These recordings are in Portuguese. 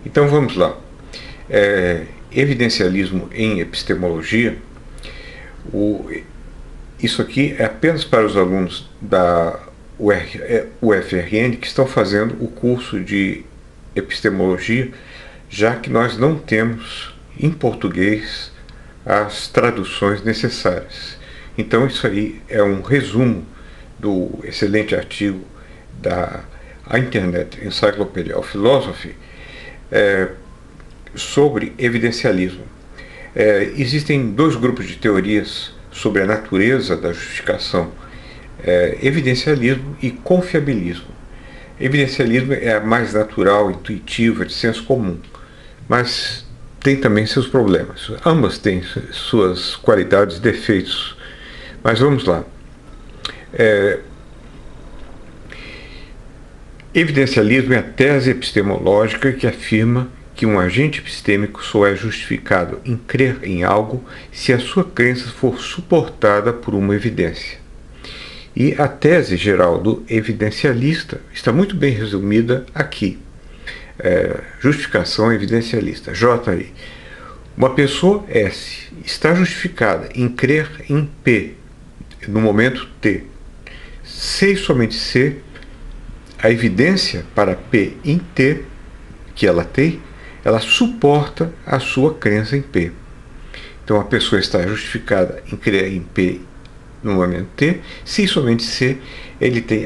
Então vamos lá. Evidencialismo em epistemologia. Isso aqui é apenas para os alunos da UFRN que estão fazendo o curso de epistemologia, já que nós não temos em português as traduções necessárias. Então isso aí é um resumo do excelente artigo da Internet Encyclopedia of Philosophy sobre evidencialismo. Existem dois grupos de teorias sobre a natureza da justificação: evidencialismo e confiabilismo. Evidencialismo é a mais natural, intuitiva, de senso comum, mas tem também seus problemas. Ambas têm suas qualidades e defeitos. Mas vamos lá. Evidencialismo é a tese epistemológica que afirma que um agente epistêmico só é justificado em crer em algo se a sua crença for suportada por uma evidência. E a tese geral do evidencialista está muito bem resumida aqui. Justificação evidencialista, J.I. Uma pessoa S está justificada em crer em P no momento T, se e somente se a evidência para P em T que ela tem, ela suporta a sua crença em P. Então a pessoa está justificada em crer em P no momento T, se e somente se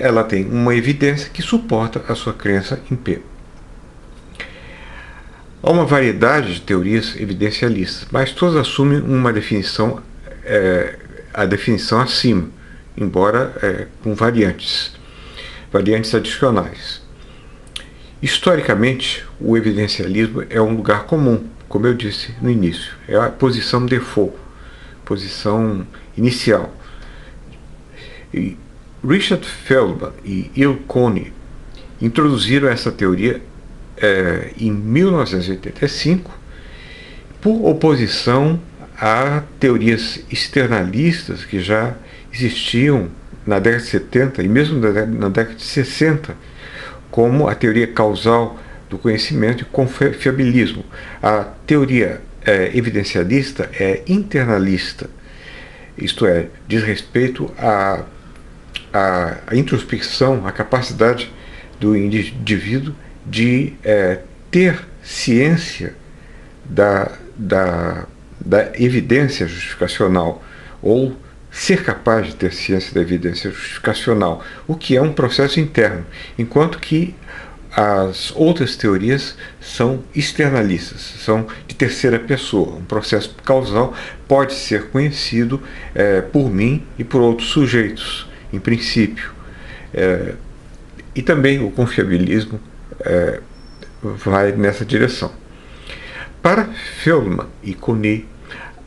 ela tem uma evidência que suporta a sua crença em P. Há uma variedade de teorias evidencialistas, mas todas assumem uma definição, a definição acima, embora com variantes adicionais. Historicamente, o evidencialismo é um lugar comum, como eu disse no início, é a posição default, posição inicial. E Richard Feldman e Il Koni introduziram essa teoria em 1985, por oposição a teorias externalistas que já existiam na década de 70 e mesmo na década de 60, como a teoria causal do conhecimento e confiabilismo. A teoria evidencialista é internalista, isto é, diz respeito à introspecção, à capacidade do indivíduo de ter ciência da evidência justificacional, ou ser capaz de ter ciência da evidência justificacional, o que é um processo interno, enquanto que as outras teorias são externalistas, são de terceira pessoa. Um processo causal pode ser conhecido por mim e por outros sujeitos, em princípio. E também o confiabilismo vai nessa direção. Para Feldman e Koni,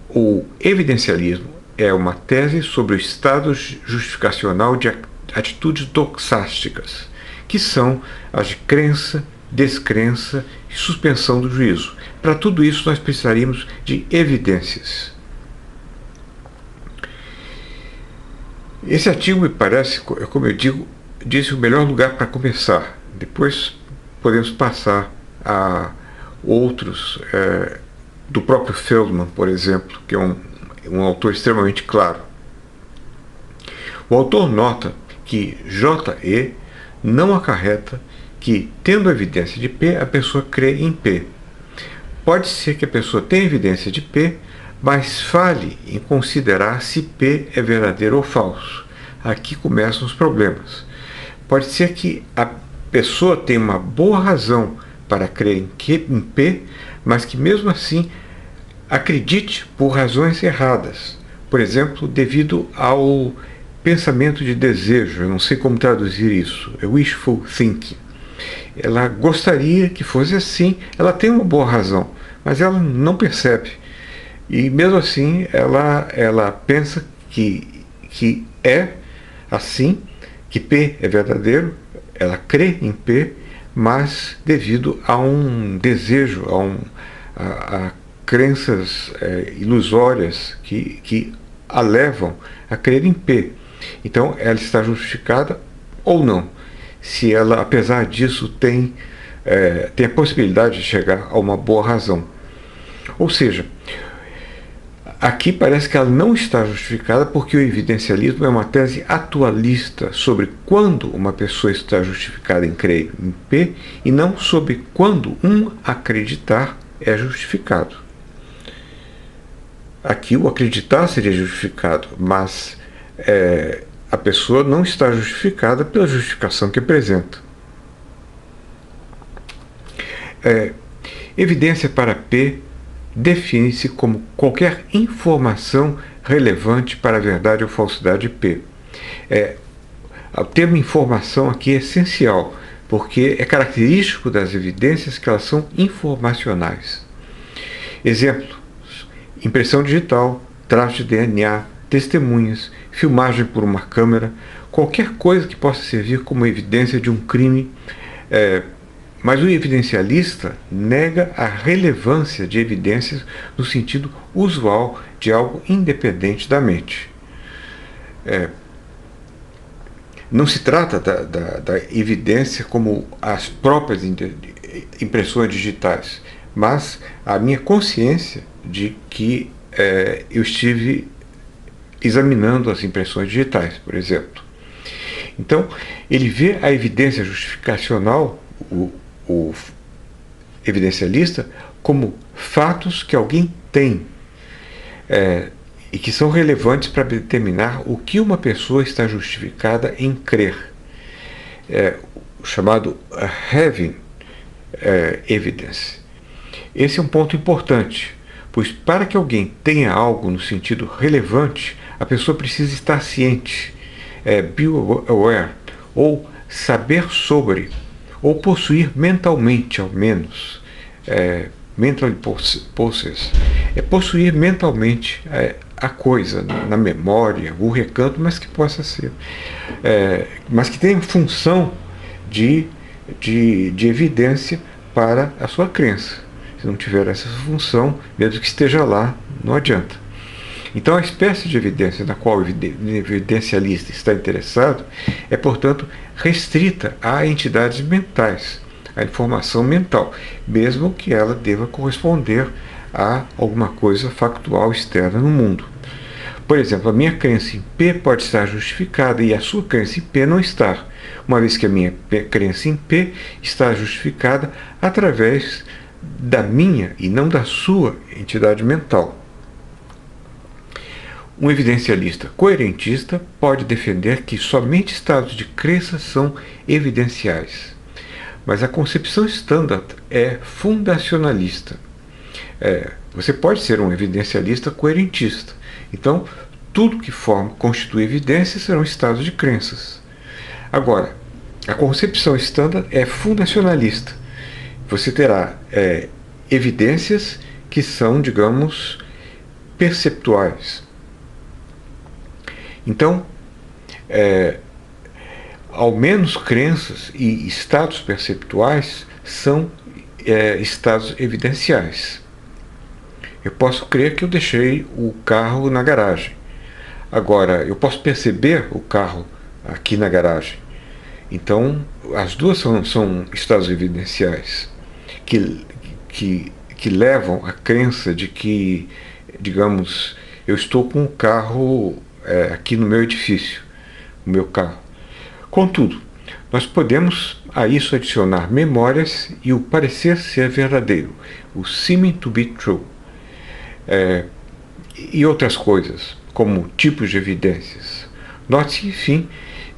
o evidencialismo é uma tese sobre o estado justificacional de atitudes doxásticas, que são as de crença, descrença e suspensão do juízo. Para tudo isso, nós precisaríamos de evidências. Esse artigo me parece, como eu disse, o melhor lugar para começar. Depois podemos passar a outros, do próprio Feldman, por exemplo, que é um autor extremamente claro. O autor nota que J.E. não acarreta que, tendo evidência de P, a pessoa crê em P. Pode ser que a pessoa tenha evidência de P, mas falhe em considerar se P é verdadeiro ou falso. Aqui começam os problemas. Pode ser que a pessoa tenha uma boa razão para crer em P, mas que mesmo assim acredite por razões erradas. Por exemplo, devido ao pensamento de desejo, eu não sei como traduzir isso, é wishful thinking. Ela gostaria que fosse assim, ela tem uma boa razão, mas ela não percebe. E mesmo assim, ela pensa que é assim, que P é verdadeiro, ela crê em P, mas devido a um desejo, a crenças ilusórias que a levam a crer em P. Então, ela está justificada ou não. Se ela, apesar disso, tem tem a possibilidade de chegar a uma boa razão. Ou seja, aqui parece que ela não está justificada porque o evidencialismo é uma tese atualista sobre quando uma pessoa está justificada em crer em P e não sobre quando um acreditar é justificado. Aqui o acreditar seria justificado, mas a pessoa não está justificada pela justificação que apresenta. Evidência para P define-se como qualquer informação relevante para a verdade ou falsidade de P. O termo informação aqui é essencial, porque é característico das evidências que elas são informacionais. Exemplo: impressão digital, traço de DNA, testemunhas, filmagem por uma câmera, qualquer coisa que possa servir como evidência de um crime. Mas o evidencialista nega a relevância de evidências no sentido usual de algo independente da mente. Não se trata da evidência como as próprias impressões digitais, mas a minha consciência de que eu estive examinando as impressões digitais, por exemplo. Então, ele vê a evidência justificacional, o evidencialista, como fatos que alguém tem e que são relevantes para determinar o que uma pessoa está justificada em crer. O chamado having evidence. Esse é um ponto importante, pois para que alguém tenha algo no sentido relevante, a pessoa precisa estar ciente, be aware, ou saber sobre, ou possuir mentalmente, ao menos, mentally possess, possuir mentalmente a coisa na memória, o recanto, mas que possa ser, mas que tenha função de evidência para a sua crença. Se não tiver essa função, mesmo que esteja lá, não adianta. Então, a espécie de evidência na qual o evidencialista está interessado é, portanto, restrita a entidades mentais, a informação mental, mesmo que ela deva corresponder a alguma coisa factual externa no mundo. Por exemplo, a minha crença em P pode estar justificada e a sua crença em P não estar, uma vez que a minha crença em P está justificada através da minha e não da sua entidade mental. Um evidencialista coerentista pode defender que somente estados de crença são evidenciais, mas a concepção standard é fundacionalista. Você pode ser um evidencialista coerentista, então tudo que constitui evidência serão estados de crenças. Agora, a concepção standard é fundacionalista. Você terá evidências que são, digamos, perceptuais. Então, ao menos crenças e estados perceptuais são estados evidenciais. Eu posso crer que eu deixei o carro na garagem. Agora, eu posso perceber o carro aqui na garagem. Então, as duas são estados evidenciais que levam à crença de que, digamos, eu estou com o carro aqui no meu edifício, o meu carro. Contudo, nós podemos a isso adicionar memórias e o parecer ser verdadeiro, o seeming to be true, e outras coisas, como tipos de evidências. Note-se, enfim,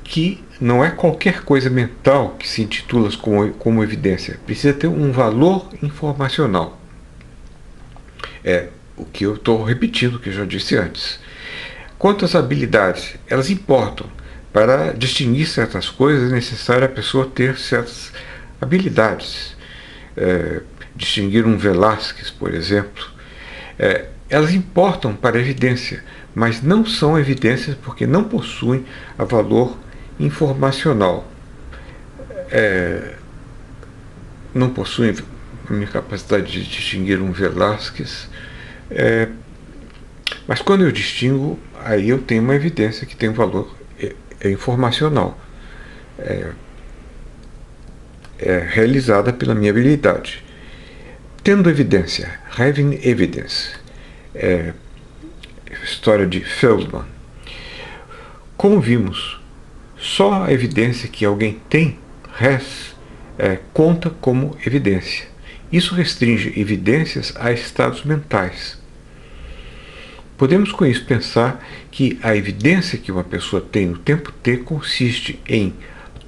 que não é qualquer coisa mental que se intitula como evidência. Precisa ter um valor informacional. O que eu estou repetindo, o que eu já disse antes. Quanto às habilidades, elas importam. Para distinguir certas coisas é necessário a pessoa ter certas habilidades. Distinguir um Velázquez, por exemplo. Elas importam para a evidência, mas não são evidências porque não possuem a valor informacional. Não possuem a minha capacidade de distinguir um Velázquez. Mas quando eu distingo, aí eu tenho uma evidência que tem um valor informacional. realizada pela minha habilidade. Tendo evidência, having evidence, história de Feldman. Como vimos, só a evidência que alguém tem, conta como evidência. Isso restringe evidências a estados mentais. Podemos com isso pensar que a evidência que uma pessoa tem no tempo T consiste em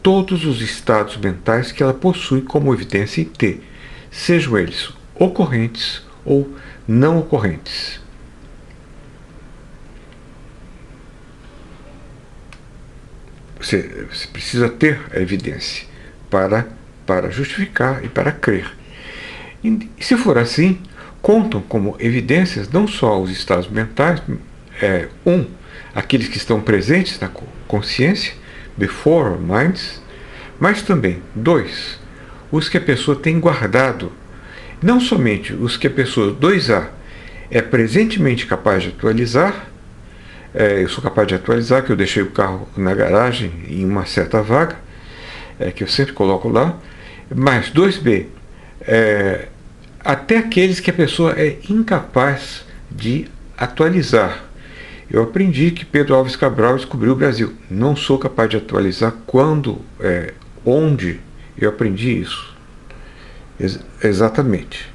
todos os estados mentais que ela possui como evidência em T, sejam eles ocorrentes ou não ocorrentes. Você precisa ter a evidência para justificar e para crer. E se for assim, contam como evidências não só os estados mentais, aqueles que estão presentes na consciência, before minds, mas também, 2, os que a pessoa tem guardado, não somente os que a pessoa, 2A, é presentemente capaz de atualizar, eu sou capaz de atualizar, que eu deixei o carro na garagem em uma certa vaga, que eu sempre coloco lá, mas 2B, até aqueles que a pessoa é incapaz de atualizar. Eu aprendi que Pedro Álvares Cabral descobriu o Brasil. Não sou capaz de atualizar quando, onde eu aprendi isso. Exatamente.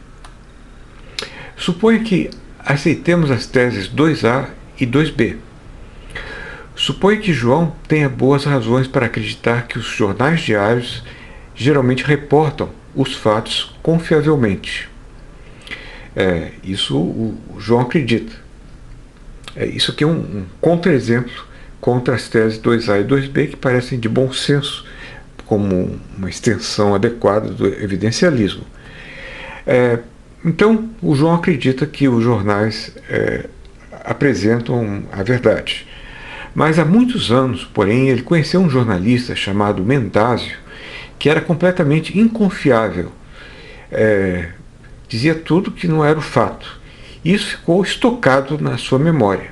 Suponha que aceitemos as teses 2A e 2B. Suponha que João tenha boas razões para acreditar que os jornais diários geralmente reportam os fatos confiavelmente. Isso o João acredita. Isso aqui é um contra-exemplo contra as teses 2A e 2B, que parecem de bom senso, como uma extensão adequada do evidencialismo. Então, o João acredita que os jornais apresentam a verdade. Mas há muitos anos, porém, ele conheceu um jornalista chamado Mendásio, que era completamente inconfiável. Dizia tudo que não era o fato. Isso ficou estocado na sua memória.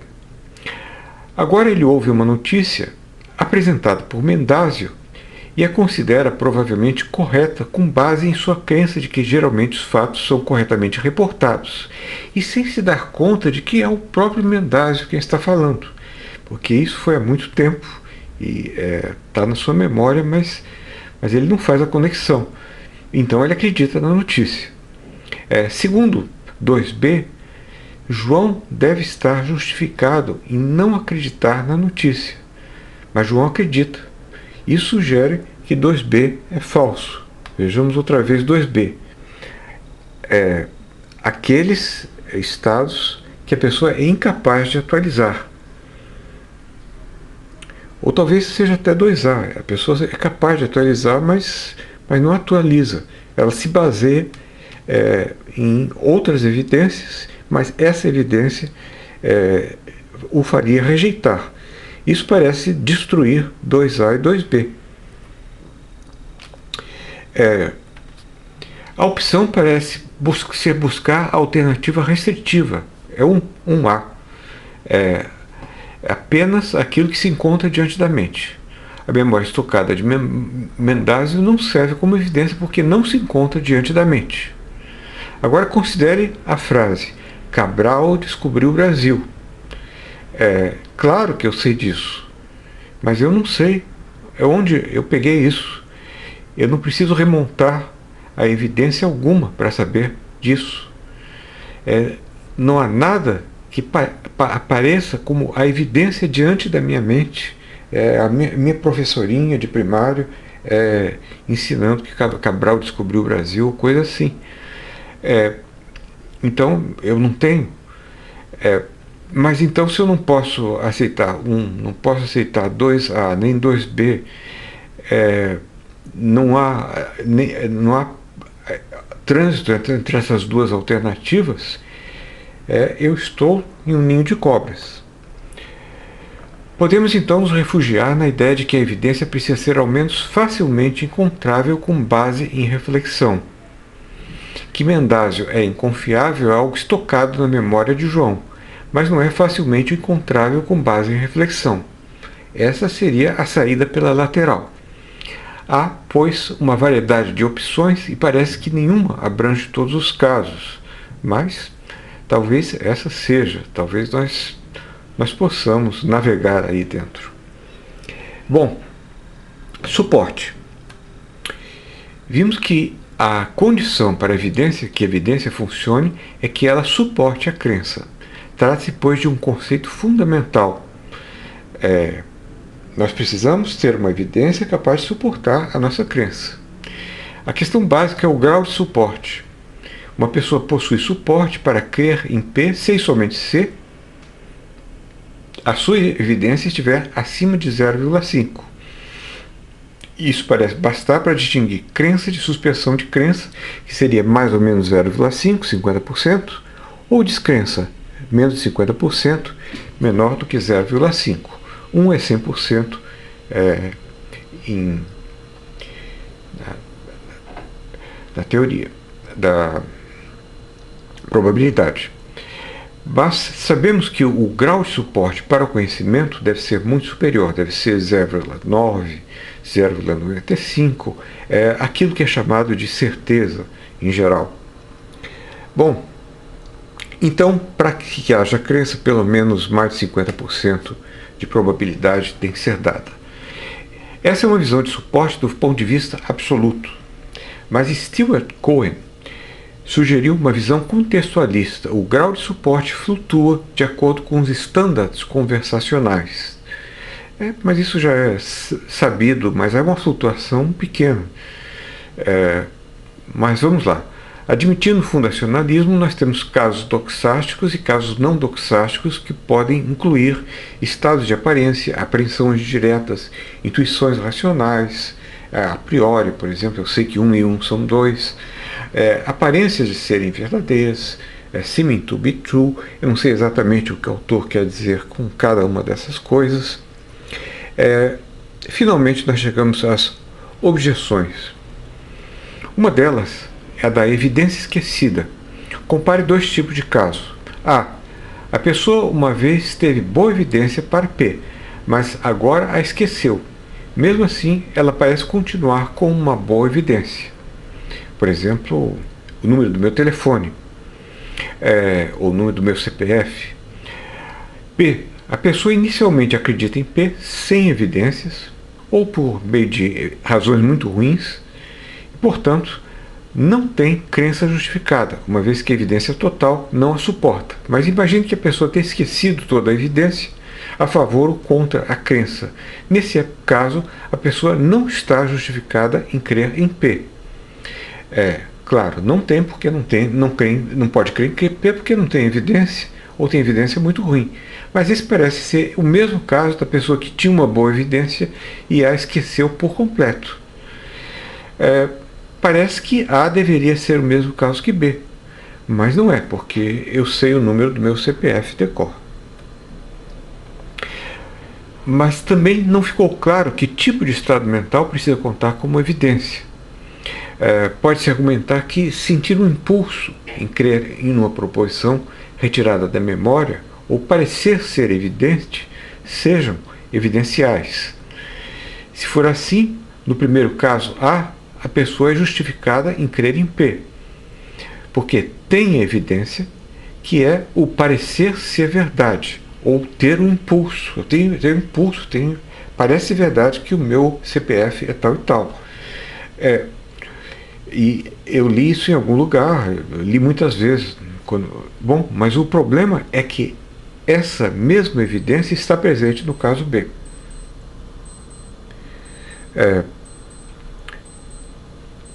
Agora ele ouve uma notícia apresentada por Mendásio e a considera provavelmente correta com base em sua crença de que geralmente os fatos são corretamente reportados, e sem se dar conta de que é o próprio Mendásio quem está falando, porque isso foi há muito tempo e está na sua memória, mas ele não faz a conexão. Então ele acredita na notícia. Segundo 2B, João deve estar justificado em não acreditar na notícia, mas João acredita. Isso sugere que 2B é falso. Vejamos outra vez 2B. Aqueles estados que a pessoa é incapaz de atualizar. Ou talvez seja até 2A. A pessoa é capaz de atualizar, mas não atualiza. Ela se baseia em outras evidências, mas essa evidência o faria rejeitar. Isso parece destruir 2A e 2B. A opção parece ser buscar a alternativa restritiva. É 1A. Apenas aquilo que se encontra diante da mente. A memória estocada de Mendásio não serve como evidência porque não se encontra diante da mente. Agora considere a frase: Cabral descobriu o Brasil. Claro que eu sei disso, mas eu não sei onde eu peguei isso. Eu não preciso remontar a evidência alguma para saber disso. Não há nada que apareça como a evidência diante da minha mente. A minha professorinha de primário ensinando que Cabral descobriu o Brasil, coisa assim. Então, eu não tenho. Mas então, se eu não posso aceitar não posso aceitar 2A nem 2B, não há trânsito entre essas duas alternativas, eu estou em um ninho de cobras. Podemos então nos refugiar na ideia de que a evidência precisa ser ao menos facilmente encontrável com base em reflexão. Que Mendásio é inconfiável é algo estocado na memória de João, mas não é facilmente encontrável com base em reflexão. Essa seria a saída pela lateral. Há, pois, uma variedade de opções e parece que nenhuma abrange todos os casos, mas talvez essa seja, talvez nós possamos navegar aí dentro. Bom, suporte. Vimos que a condição para que a evidência funcione é que ela suporte a crença. Trata-se, pois, de um conceito fundamental. Nós precisamos ter uma evidência capaz de suportar a nossa crença. A questão básica é o grau de suporte. Uma pessoa possui suporte para crer em P se e somente se a sua evidência estiver acima de 0,5. Isso parece bastar para distinguir crença de suspensão de crença, que seria mais ou menos 0,5, 50%, ou descrença, menos de 50%, menor do que 0,5. 1 é 100% na teoria da probabilidade. Mas sabemos que o grau de suporte para o conhecimento deve ser muito superior, deve ser 0,9, 0,95, aquilo que é chamado de certeza em geral. Bom, então, para que haja crença, pelo menos mais de 50% de probabilidade tem que ser dada. Essa é uma visão de suporte do ponto de vista absoluto. Mas Stewart Cohen sugeriu uma visão contextualista. O grau de suporte flutua de acordo com os estándares conversacionais. Mas isso já é sabido, mas é uma flutuação pequena. Mas vamos lá. Admitindo o fundacionalismo, nós temos casos doxásticos e casos não doxásticos que podem incluir estados de aparência, apreensões diretas, intuições racionais, a priori, por exemplo, eu sei que 1 e 1 são 2, aparências de serem verdadeiras, seeming to be true, eu não sei exatamente o que o autor quer dizer com cada uma dessas coisas. Finalmente, nós chegamos às objeções. Uma delas é a da evidência esquecida. Compare dois tipos de casos. A pessoa uma vez teve boa evidência para P, mas agora a esqueceu. Mesmo assim, ela parece continuar com uma boa evidência. Por exemplo, o número do meu telefone, ou o número do meu CPF. P. A pessoa inicialmente acredita em P sem evidências, ou por meio de razões muito ruins, e, portanto, não tem crença justificada, uma vez que a evidência total não a suporta. Mas imagine que a pessoa tenha esquecido toda a evidência a favor ou contra a crença. Nesse caso, a pessoa não está justificada em crer em P. Claro, não tem porque não pode crer em P porque não tem evidência, ou tem evidência muito ruim. Mas esse parece ser o mesmo caso da pessoa que tinha uma boa evidência e a esqueceu por completo. Parece que A deveria ser o mesmo caso que B, mas não é, porque eu sei o número do meu CPF de cor. Mas também não ficou claro que tipo de estado mental precisa contar como evidência. Pode-se argumentar que sentir um impulso em crer em uma proposição retirada da memória ou parecer ser evidente sejam evidenciais. Se for assim, no primeiro caso A pessoa é justificada em crer em P, porque tem a evidência que é o parecer ser verdade, ou ter um impulso. Eu tenho impulso, parece verdade que o meu CPF é tal e tal. E eu li isso em algum lugar, eu li muitas vezes. Bom, mas o problema é que essa mesma evidência está presente no caso B.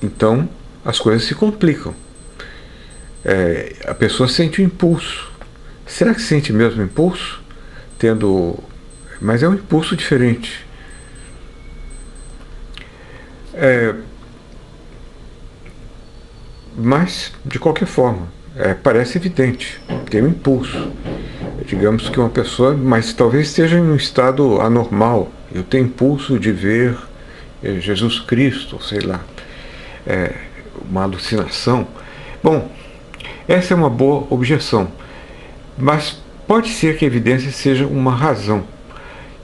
Então, as coisas se complicam. A pessoa sente o impulso. Será que sente mesmo o impulso? Mas é um impulso diferente. Mas, de qualquer forma, parece evidente. Tem um impulso. Digamos que uma pessoa, mas talvez esteja em um estado anormal. Eu tenho impulso de ver Jesus Cristo, sei lá. Uma alucinação. Bom, essa é uma boa objeção, mas pode ser que a evidência seja uma razão.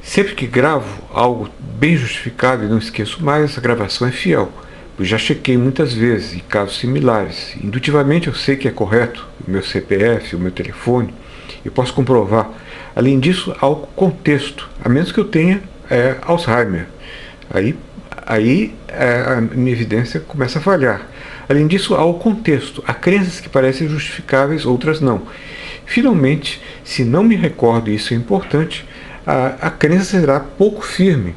Sempre que gravo algo bem justificado e não esqueço mais, essa gravação é fiel, pois já chequei muitas vezes em casos similares. Indutivamente eu sei que é correto o meu CPF, o meu telefone, eu posso comprovar. Além disso, há o contexto, a menos que eu tenha Alzheimer. Aí a minha evidência começa a falhar. Além disso, há o contexto. Há crenças que parecem justificáveis, outras não. Finalmente, se não me recordo, e isso é importante, a crença será pouco firme.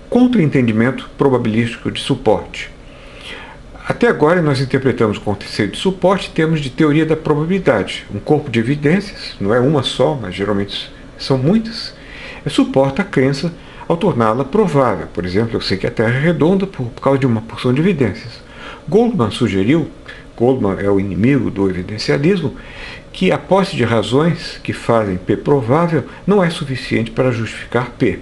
Contra o entendimento probabilístico de suporte. Até agora nós interpretamos o conceito de suporte em termos de teoria da probabilidade. Um corpo de evidências, não é uma só, mas geralmente são muitas, suporta a crença ao torná-la provável. Por exemplo, eu sei que a Terra é redonda por causa de uma porção de evidências. Goldman sugeriu, Goldman é o inimigo do evidencialismo, que a posse de razões que fazem P provável não é suficiente para justificar P.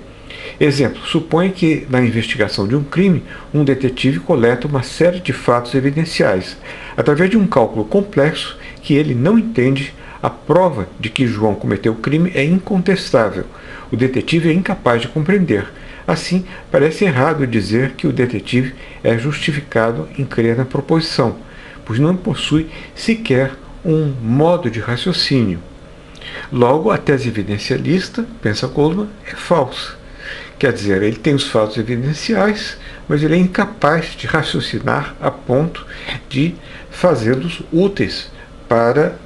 Exemplo, suponha que na investigação de um crime, um detetive coleta uma série de fatos evidenciais. Através de um cálculo complexo que ele não entende, a prova de que João cometeu o crime é incontestável. O detetive é incapaz de compreender. Assim, parece errado dizer que o detetive é justificado em crer na proposição, pois não possui sequer um modo de raciocínio. Logo, a tese evidencialista, pensa Goldman, é falsa. Quer dizer, ele tem os fatos evidenciais, mas ele é incapaz de raciocinar a ponto de fazê-los úteis para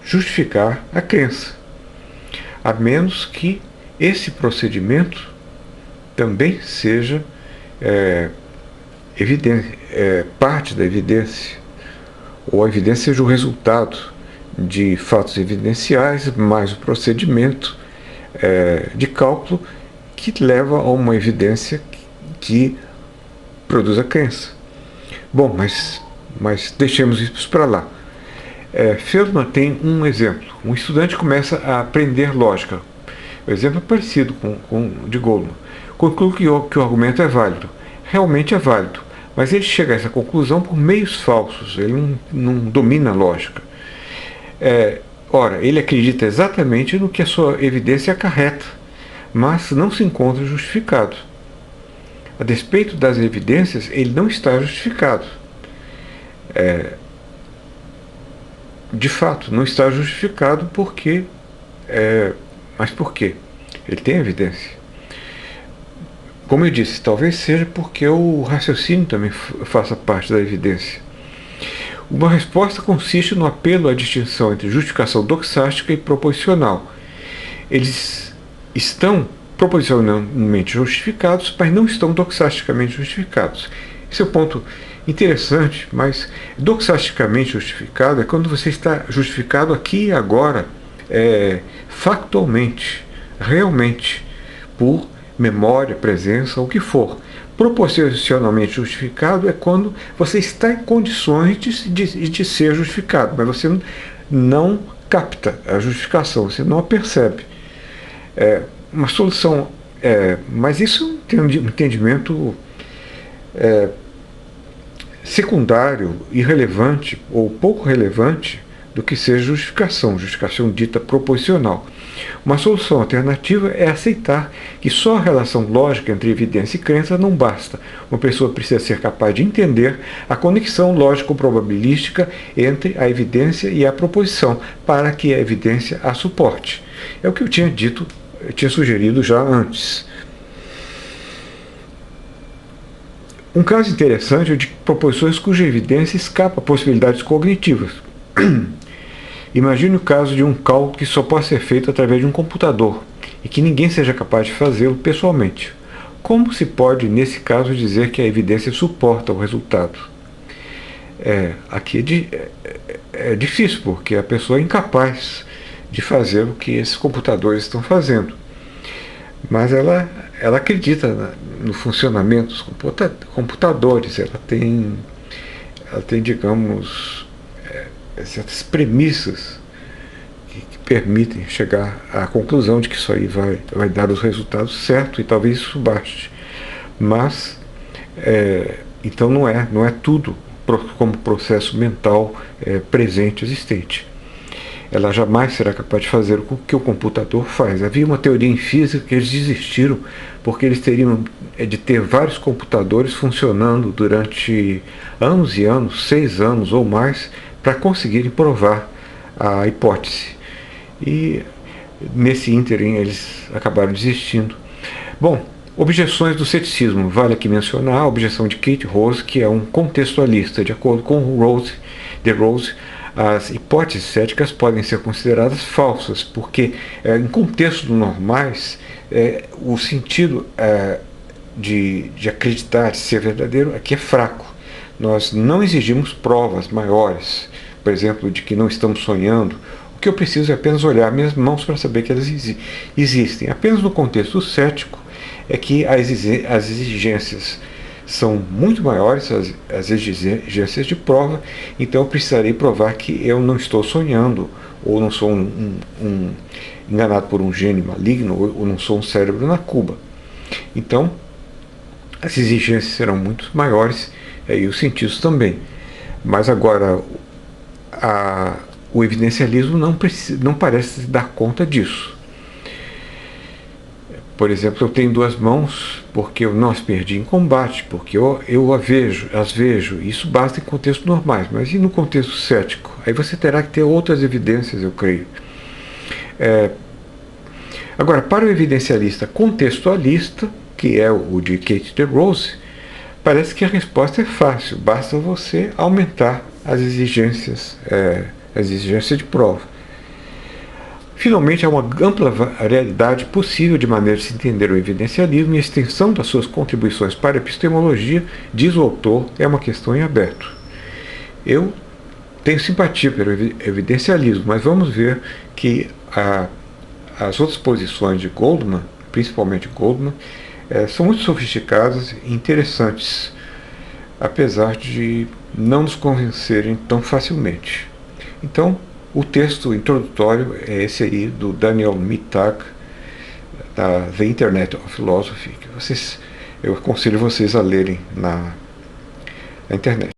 justificar a crença. A menos que esse procedimento também seja parte da evidência, ou a evidência seja o resultado de fatos evidenciais, mais o procedimento de cálculo que leva a uma evidência que produz a crença. Bom, mas deixemos isso para lá. Feldman tem um exemplo. Um estudante começa a aprender lógica. O exemplo é parecido com o de Goldman. Conclui que o argumento é válido. Realmente é válido, mas ele chega a essa conclusão por meios falsos. Ele não domina a lógica. Ora, ele acredita exatamente no que a sua evidência acarreta, mas não se encontra justificado. A despeito das evidências, ele não está justificado. De fato, não está justificado porque... mas por quê? Ele tem evidência. Como eu disse, talvez seja porque o raciocínio também faça parte da evidência. Uma resposta consiste no apelo à distinção entre justificação doxástica e proposicional. Eles estão proposicionalmente justificados, mas não estão doxasticamente justificados. Esse é um ponto interessante, mas doxasticamente justificado é quando você está justificado aqui e agora, factualmente, realmente, por memória, presença, o que for. Proporcionalmente justificado é quando você está em condições de ser justificado, mas você não capta a justificação, você não a percebe. Uma solução, mas isso é um entendimento secundário, irrelevante ou pouco relevante do que seja justificação dita proposicional. Uma solução alternativa é aceitar que só a relação lógica entre evidência e crença não basta. Uma pessoa precisa ser capaz de entender a conexão lógico-probabilística entre a evidência e a proposição, para que a evidência a suporte. É o que eu tinha sugerido já antes. Um caso interessante é o de proposições cuja evidência escapa a possibilidades cognitivas. Imagine o caso de um cálculo que só pode ser feito através de um computador e que ninguém seja capaz de fazê-lo pessoalmente. Como se pode, nesse caso, dizer que a evidência suporta o resultado? Aqui é difícil, porque a pessoa é incapaz de fazer o que esses computadores estão fazendo. Mas ela acredita no funcionamento dos computadores, ela tem, digamos, certas premissas que permitem chegar à conclusão de que isso aí vai dar os resultados certos, e talvez isso baste. Mas, então não é tudo como processo mental presente, existente. ela jamais será capaz de fazer o que o computador faz. Havia uma teoria em física que eles desistiram porque eles teriam de ter vários computadores funcionando durante anos e anos, 6 anos ou mais, para conseguirem provar a hipótese. E nesse ínterim eles acabaram desistindo. Bom, objeções do ceticismo. Vale aqui mencionar a objeção de Kate Rose, que é um contextualista. De acordo com de Rose, as hipóteses céticas podem ser consideradas falsas, porque em contextos normais o sentido de acreditar, de ser verdadeiro, aqui é fraco. Nós não exigimos provas maiores, por exemplo, de que não estamos sonhando. O que eu preciso é apenas olhar minhas mãos para saber que elas existem. Apenas no contexto cético é que as exigências são muito maiores, as exigências de prova, então eu precisarei provar que eu não estou sonhando, ou não sou enganado por um gênio maligno, ou não sou um cérebro na cuba. Então, as exigências serão muito maiores, e os sentidos também. Mas agora, o evidencialismo não parece dar conta disso. Por exemplo, eu tenho 2 mãos porque eu não as perdi em combate, porque eu as vejo. Isso basta em contextos normais, mas e no contexto cético? Aí você terá que ter outras evidências, eu creio. Agora, para o evidencialista contextualista, que é o de Kate Rose, parece que a resposta é fácil, basta você aumentar as exigências de prova. Finalmente, há uma ampla variedade possível de maneiras de se entender o evidencialismo, e a extensão das suas contribuições para a epistemologia, diz o autor, é uma questão em aberto. Eu tenho simpatia pelo evidencialismo, mas vamos ver que as outras posições de Goldman, principalmente Goldman, são muito sofisticadas e interessantes, apesar de não nos convencerem tão facilmente. Então, o texto introdutório é esse aí, do Daniel Mittag, da The Internet of Philosophy, que eu aconselho vocês a lerem na internet.